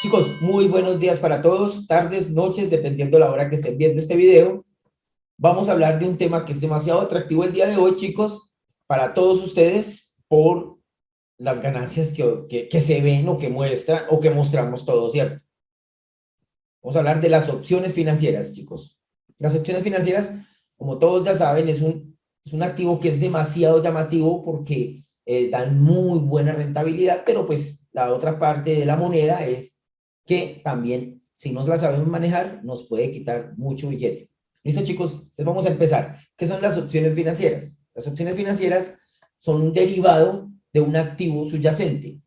Chicos, muy buenos días para todos, tardes, noches, dependiendo de la hora que estén viendo este video. Vamos a hablar de un tema que es demasiado atractivo el día de hoy, chicos, para todos ustedes, por las ganancias que se ven o que muestran o que mostramos todos, ¿cierto? Vamos a hablar de las opciones financieras, chicos. Las opciones financieras, como todos ya saben, es un activo que es demasiado llamativo porque dan muy buena rentabilidad, pero pues la otra parte de la moneda es que también, si nos la sabemos manejar, nos puede quitar mucho billete. ¿Listo, chicos? Entonces vamos a empezar. ¿Qué son las opciones financieras? Las opciones financieras son un derivado de un activo subyacente.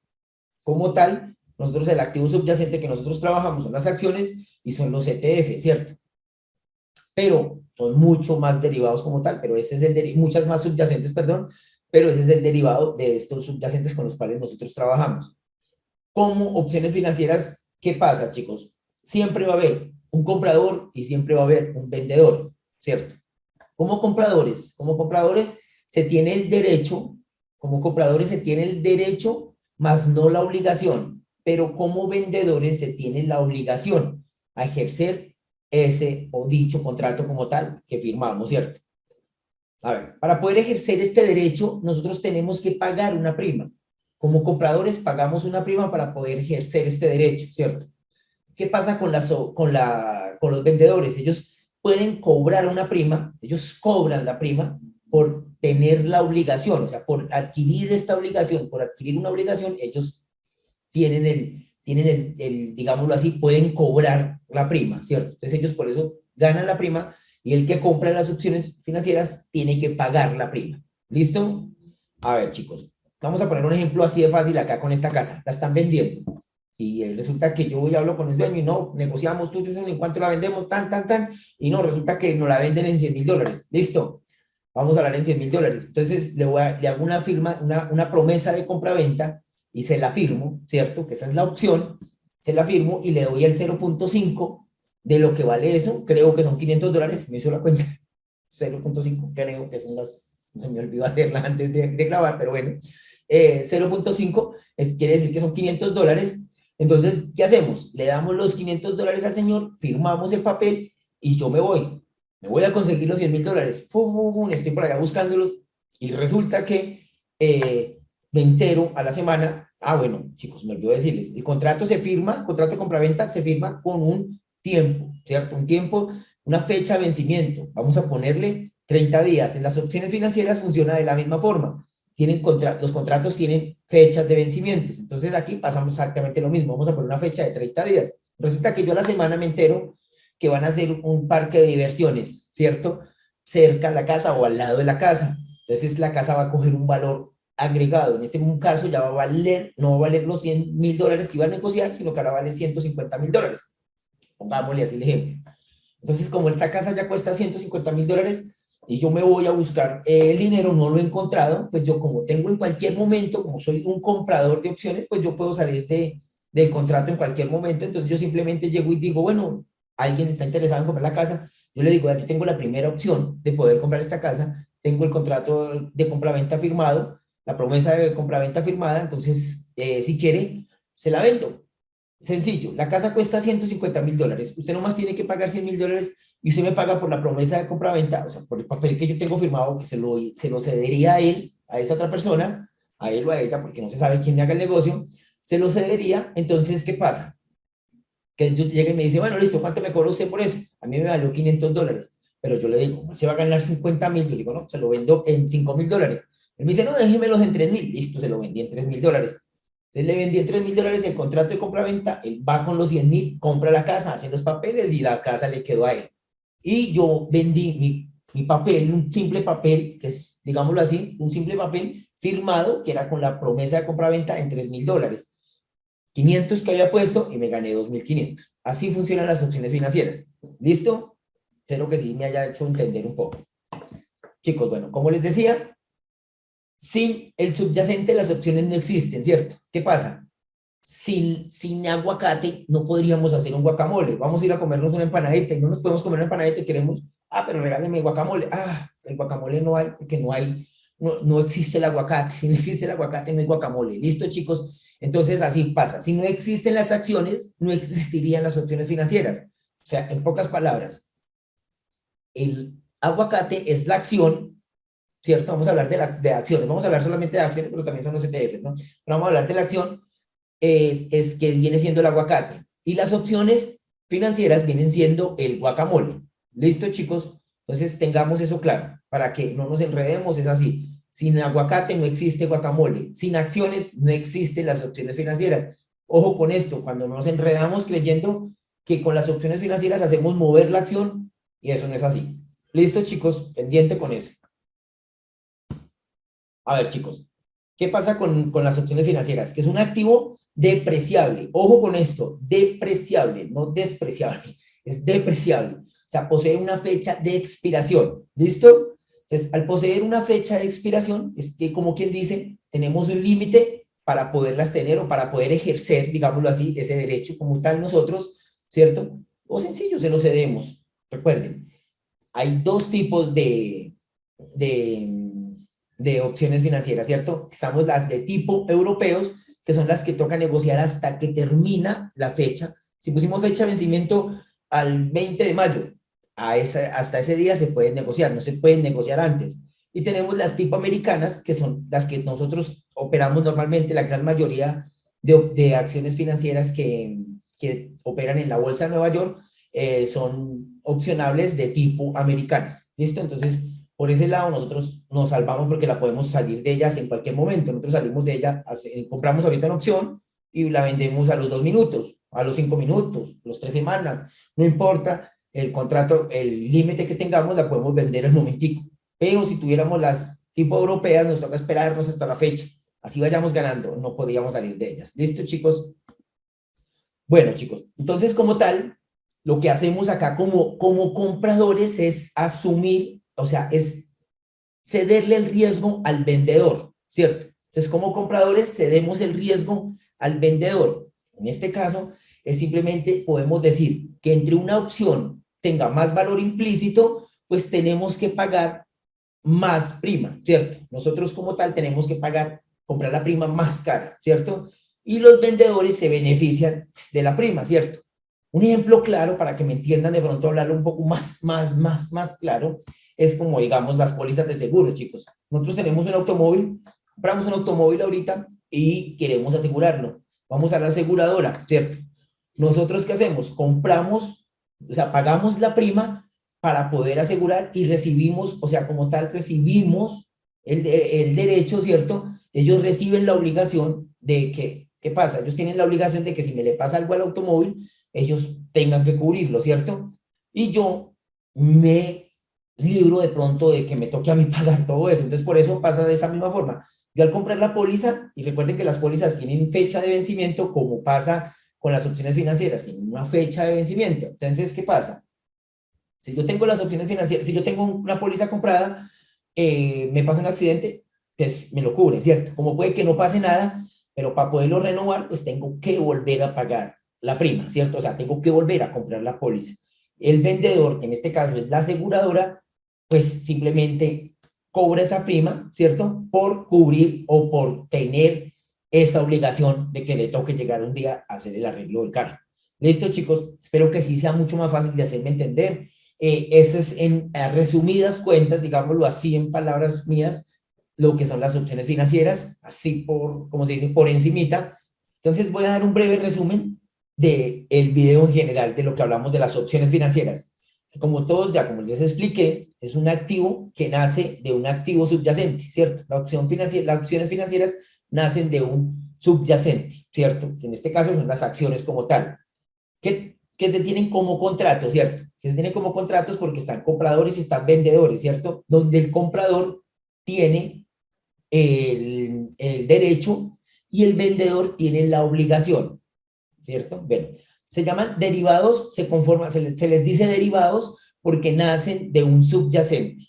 Como tal, nosotros el activo subyacente que nosotros trabajamos son las acciones y son los ETF, ¿cierto? Pero son mucho más derivados como tal, pero ese es muchas más subyacentes, perdón, pero ese es el derivado de estos subyacentes con los cuales nosotros trabajamos. Como opciones financieras, ¿qué pasa, chicos? Siempre va a haber un comprador y siempre va a haber un vendedor, ¿cierto? Como compradores se tiene el derecho, como compradores se tiene el derecho, más no la obligación, pero como vendedores se tiene la obligación a ejercer ese o dicho contrato como tal que firmamos, ¿cierto? A ver, para poder ejercer este derecho, nosotros tenemos que pagar una prima. Como compradores pagamos una prima para poder ejercer este derecho, ¿cierto? ¿Qué pasa con los vendedores? Ellos pueden cobrar una prima, ellos cobran la prima por tener la obligación, o sea, por adquirir esta obligación, por adquirir una obligación, ellos digámoslo así, pueden cobrar la prima, ¿cierto? Entonces ellos por eso ganan la prima y el que compra las opciones financieras tiene que pagar la prima. ¿Listo? A ver, chicos, vamos a poner un ejemplo así de fácil acá con esta casa. La están vendiendo. Y resulta que yo voy y hablo con el dueño y no, negociamos tú, en cuánto la vendemos, y no, resulta que nos la venden en $100,000. Listo, vamos a hablar en $100,000. Entonces le hago una firma, una promesa de compra-venta y se la firmo, ¿cierto? Que esa es la opción, se la firmo y le doy el 0.5 de lo que vale eso, creo que son $500, me hizo la cuenta, 0.5, creo que son se me olvidó hacerla antes de grabar, pero bueno, 0.5 quiere decir que son $500. Entonces, ¿qué hacemos? Le damos los $500 al señor, firmamos el papel y yo me voy a conseguir los $100,000. Estoy por allá buscándolos y resulta que me entero a la semana. Ah, bueno, chicos, me olvidó decirles, el contrato se firma, el contrato de compraventa se firma con un tiempo, ¿cierto? Un tiempo, una fecha de vencimiento. Vamos a ponerle 30 días. En las opciones financieras funciona de la misma forma. Los contratos tienen fechas de vencimiento. Entonces aquí pasamos exactamente lo mismo. Vamos a poner una fecha de 30 días. Resulta que yo a la semana me entero que van a hacer un parque de diversiones, ¿cierto? Cerca a la casa o al lado de la casa. Entonces la casa va a coger un valor agregado. En este caso ya va a valer, no va a valer los $100,000 que iba a negociar, sino que ahora vale $150,000. Pongámosle así el ejemplo. Entonces, como esta casa ya cuesta $150,000 y yo me voy a buscar el dinero, no lo he encontrado, pues yo como tengo en cualquier momento, como soy un comprador de opciones, pues yo puedo salir del contrato en cualquier momento. Entonces yo simplemente llego y digo, bueno, alguien está interesado en comprar la casa, yo le digo, aquí tengo la primera opción de poder comprar esta casa, tengo el contrato de compraventa firmado, la promesa de compraventa firmada, entonces si quiere, se la vendo. Sencillo, la casa cuesta $150,000. Usted nomás tiene que pagar $100,000 y usted me paga por la promesa de compra-venta, o sea, por el papel que yo tengo firmado, que se lo cedería a él, a esa otra persona, a él o a ella, porque no se sabe quién me haga el negocio, se lo cedería. Entonces, ¿qué pasa? Que yo llegue y me dice, bueno, listo, ¿cuánto me cobra usted por eso? A mí me valió $500, pero yo le digo, se va a ganar 50,000. Yo le digo, no, se lo vendo en $5,000. Él me dice, no, déjemelos en 3,000. Listo, se lo vendí en $3,000. Entonces le vendí en $3,000 el contrato de compra-venta, él va con los 100,000, compra la casa, hace los papeles y la casa le quedó a él. Y yo vendí mi papel, un simple papel, que es, digámoslo así, un simple papel firmado, que era con la promesa de compra-venta en $3,000. 500 que había puesto y me gané 2,500. Así funcionan las opciones financieras. ¿Listo? Espero que sí me haya hecho entender un poco. Chicos, bueno, como les decía, sin el subyacente las opciones no existen, ¿cierto? ¿Qué pasa? Sin aguacate no podríamos hacer un guacamole. Vamos a ir a comernos una empanadita y no nos podemos comer una empanadita y queremos, pero regáleme guacamole. El guacamole no hay porque no existe el aguacate. Si no existe el aguacate, no hay guacamole. ¿Listo, chicos? Entonces, así pasa. Si no existen las acciones, no existirían las opciones financieras. O sea, en pocas palabras, el aguacate es la acción, ¿cierto? Vamos a hablar de acciones, vamos a hablar solamente de acciones, pero también son los ETFs, ¿no? Pero vamos a hablar de la acción, es que viene siendo el aguacate. Y las opciones financieras vienen siendo el guacamole. ¿Listo, chicos? Entonces, tengamos eso claro, para que no nos enredemos, es así. Sin aguacate no existe guacamole. Sin acciones no existen las opciones financieras. Ojo con esto, cuando nos enredamos creyendo que con las opciones financieras hacemos mover la acción, y eso no es así. ¿Listo, chicos? Pendiente con eso. A ver, chicos, ¿qué pasa con las opciones financieras? Que es un activo depreciable. Ojo con esto, depreciable, no despreciable, es depreciable. O sea, posee una fecha de expiración. ¿Listo? Entonces, al poseer una fecha de expiración, es que como quien dice, tenemos un límite para poderlas tener o para poder ejercer, digámoslo así, ese derecho como tal nosotros, ¿cierto? O sencillo, se lo cedemos. Recuerden, hay dos tipos de, de opciones financieras, ¿cierto? Estamos las de tipo europeos, que son las que toca negociar hasta que termina la fecha. Si pusimos fecha de vencimiento al 20 de mayo, hasta ese día se pueden negociar, no se pueden negociar antes. Y tenemos las tipo americanas, que son las que nosotros operamos normalmente, la gran mayoría de acciones financieras que operan en la Bolsa de Nueva York, son opcionables de tipo americanas. ¿Listo? Entonces, por ese lado nosotros nos salvamos porque la podemos salir de ellas en cualquier momento. Nosotros salimos de ella, compramos ahorita una opción y la vendemos a los 2 minutos, a los 5 minutos, a los 3 semanas. No importa el contrato, el límite que tengamos, la podemos vender al momentico. Pero si tuviéramos las tipo europeas, nos toca esperarnos hasta la fecha. Así vayamos ganando, no podríamos salir de ellas. ¿Listo, chicos? Bueno, chicos, entonces como tal, lo que hacemos acá como compradores es asumir, o sea, es cederle el riesgo al vendedor, ¿cierto? Entonces, como compradores cedemos el riesgo al vendedor. En este caso, es simplemente podemos decir que entre una opción tenga más valor implícito, pues tenemos que pagar más prima, ¿cierto? Nosotros como tal tenemos que pagar, comprar la prima más cara, ¿cierto? Y los vendedores se benefician pues, de la prima, ¿cierto? Un ejemplo claro para que me entiendan de pronto hablarlo un poco más claro es como digamos las pólizas de seguro, chicos. Nosotros tenemos un automóvil, compramos un automóvil ahorita y queremos asegurarlo. Vamos a la aseguradora, ¿cierto? Nosotros ¿qué hacemos? Compramos, o sea, pagamos la prima para poder asegurar y recibimos, o sea, como tal, recibimos el derecho, ¿cierto? Ellos reciben la obligación de que, ¿qué pasa? Ellos tienen la obligación de que si me le pasa algo al automóvil, ellos tengan que cubrirlo, ¿cierto? Y yo me libro de pronto de que me toque a mí pagar todo eso. Entonces, por eso pasa de esa misma forma. Yo al comprar la póliza, y recuerden que las pólizas tienen fecha de vencimiento, como pasa con las opciones financieras, tienen una fecha de vencimiento. Entonces, ¿qué pasa? Si yo tengo las opciones financieras, si yo tengo una póliza comprada, me pasa un accidente, pues me lo cubre, ¿cierto? Como puede que no pase nada, pero para poderlo renovar, pues tengo que volver a pagar la prima, ¿cierto? O sea, tengo que volver a comprar la póliza. El vendedor, que en este caso es la aseguradora, pues simplemente cobra esa prima, ¿cierto? Por cubrir o por tener esa obligación de que le toque llegar un día a hacer el arreglo del carro. Listo, chicos. Espero que sí sea mucho más fácil de hacerme entender. Ese es en resumidas cuentas, digámoslo así en palabras mías, lo que son las opciones financieras, así por, como se dice, por encimita. Entonces voy a dar un breve resumen del video en general de lo que hablamos de las opciones financieras. Como todos, ya como les expliqué, es un activo que nace de un activo subyacente, ¿cierto? La opción financiera, las opciones financieras nacen de un subyacente, ¿cierto? Que en este caso son las acciones como tal. Que te tienen como contrato, ¿cierto? Que se tienen como contratos porque están compradores y están vendedores, ¿cierto? Donde el comprador tiene el derecho y el vendedor tiene la obligación, ¿cierto? Bueno, se llaman derivados, se conforman, se les dice derivados porque nacen de un subyacente.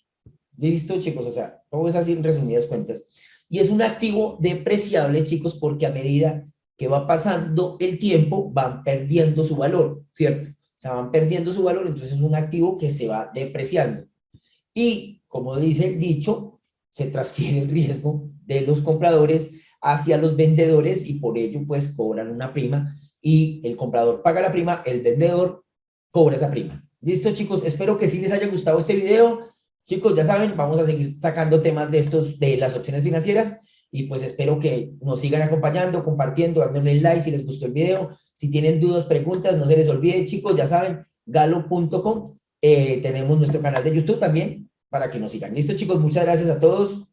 ¿Listo, chicos? O sea, todo es así en resumidas cuentas. Y es un activo depreciable, chicos, porque a medida que va pasando el tiempo, van perdiendo su valor, ¿cierto? O sea, van perdiendo su valor, entonces es un activo que se va depreciando. Y, como dice el dicho, se transfiere el riesgo de los compradores hacia los vendedores y por ello pues cobran una prima y el comprador paga la prima, el vendedor cobra esa prima. Listo, chicos, espero que sí les haya gustado este video. Chicos, ya saben, vamos a seguir sacando temas de estos, de las opciones financieras y pues espero que nos sigan acompañando, compartiendo, dándole like si les gustó el video. Si tienen dudas, preguntas, no se les olvide, chicos, ya saben, galo.com. Tenemos nuestro canal de YouTube también para que nos sigan. Listo, chicos, muchas gracias a todos.